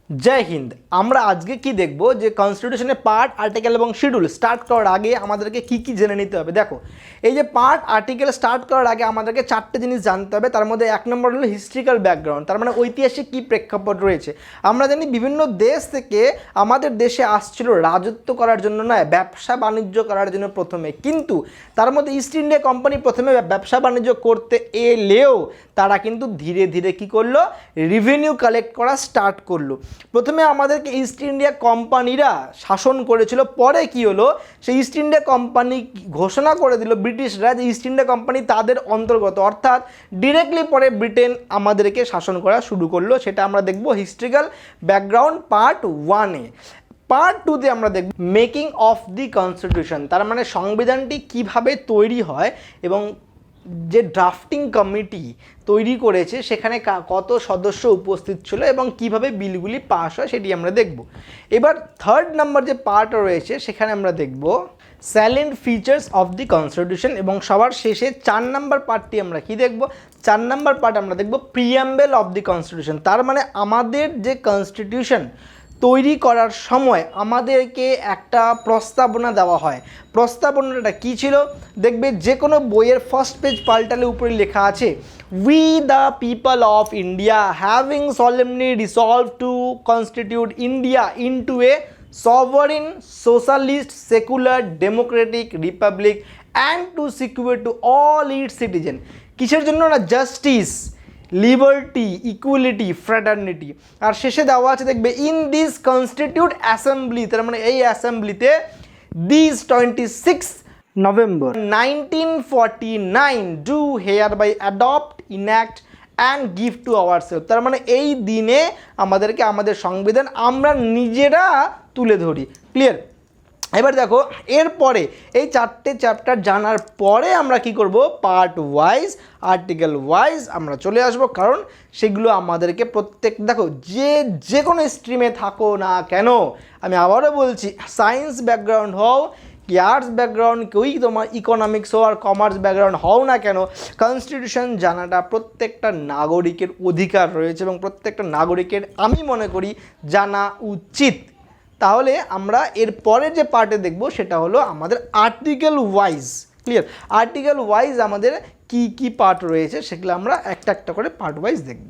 জয় হিন্দ। আমরা আজকে কি দেখব যে কনস্টিটিউশনের পার্ট, আর্টিকেল এবং শিডিউল স্টার্ট করার আগে আমাদেরকে কি কি জেনে নিতে হবে। দেখো, এই যে পার্ট আর্টিকেল স্টার্ট করার আগে আমাদেরকে চারটে জিনিস জানতে হবে। তার মধ্যে এক নম্বর হলো হিস্ট্রিক্যাল ব্যাকগ্রাউন্ড, তার মানে ঐতিহাসিক কী প্রেক্ষাপট রয়েছে। আমরা জানি বিভিন্ন দেশ থেকে আমাদের দেশে আসছিল রাজত্ব করার জন্য নয়, ব্যবসা বাণিজ্য করার জন্য প্রথমে। কিন্তু তার মধ্যে ইস্ট ইন্ডিয়া কোম্পানি প্রথমে ব্যবসা বাণিজ্য করতে এলেও তারা কিন্তু ধীরে ধীরে কী করলো, রেভিনিউ কালেক্ট করা স্টার্ট করলো। প্রথমে আমাদেরকে ইস্ট ইন্ডিয়া কোম্পানিরা শাসন করেছিল, পরে কি হলো, সেই ইস্ট ইন্ডিয়া কোম্পানি ঘোষণা করে দিল ব্রিটিশরা যে ইস্ট ইন্ডিয়া কোম্পানি তাদের অন্তর্গত, অর্থাৎ ডিরেক্টলি পরে ব্রিটেন আমাদেরকে শাসন করা শুরু করলো। সেটা আমরা দেখব হিস্ট্রিক্যাল ব্যাকগ্রাউন্ড পার্ট 1-এ। পার্ট 2-তে আমরা দেখব মেকিং অফ দি কনস্টিটিউশন, তার মানে সংবিধানটি কিভাবে তৈরি হয় এবং যে ড্রাফটিং কমিটি তৈরি করেছে সেখানে কত সদস্য উপস্থিত ছিল এবং কিভাবে বিলগুলি পাস হয় সেটি আমরা দেখব। এবার থার্ড নাম্বার যে পার্ট রয়েছে সেখানে আমরা দেখব স্যালেন্ট ফিচার্স অফ দি কনস্টিটিউশন, এবং সবার শেষে 4 নাম্বার পার্টটি আমরা কি দেখব, 4 নাম্বার পার্ট আমরা দেখব প্রিয়াম্বেল অফ দি কনস্টিটিউশন। তার মানে আমাদের যে কনস্টিটিউশন তৈরি করার সময় আমাদেরকে একটা প্রস্তাবনা দেওয়া হয়। প্রস্তাবনাটা কী ছিল দেখবে, যে কোনো বইয়ের ফার্স্ট পেজ পাল্টালে উপরে লেখা আছে, we the people of India having সলেমলি resolve two constitute India into a sovereign socialist secular Democratic Republic and to secure to all it's citizen. কিসের জন্য না, জাস্টিস, লিবার্টি, ইকুয়ালিটি, ফ্র্যাটার্নিটি। আর শেষে দেওয়া আছে দেখবে ইন দিস কনস্টিটিউট অ্যাসেম্বলি, তার মানে এই অ্যাসেম্বলিতে this 26 November 1949 do hereby adopt, enact and give to our self. তার মানে এই দিনে আমাদেরকে আমাদের সংবিধান আমরা নিজেরা তুলে ধরি। ক্লিয়ার? এবার দেখো, এরপরে এই 4টে চ্যাপ্টার জানার পরে আমরা কি করব, পার্ট ওয়াইজ, আর্টিকেল ওয়াইজ আমরা চলে আসব, কারণ সেগুলো আমাদেরকে প্রত্যেক, দেখো যে কোনো স্ট্রিমে থাকো না কেন, আমি আবারও বলছি, সায়েন্স ব্যাকগ্রাউন্ড হও কি আর্টস ব্যাকগ্রাউন্ড, কেউই তোমার ইকোনমিক্স হও আর কমার্স ব্যাকগ্রাউন্ড হও না কেন, কনস্টিটিউশন জানাটা প্রত্যেকটা নাগরিকের অধিকার রয়েছে এবং প্রত্যেকটা নাগরিকের আমি মনে করি জানা উচিত। তাহলে আমরা এর পরে যে পার্টে দেখব সেটা হলো আমাদের article wise. Clear? Article wise আমাদের কি কি পার্ট রয়েছে সেগুলো আমরা একটা একটা করে পার্ট ওয়াইজ দেখব।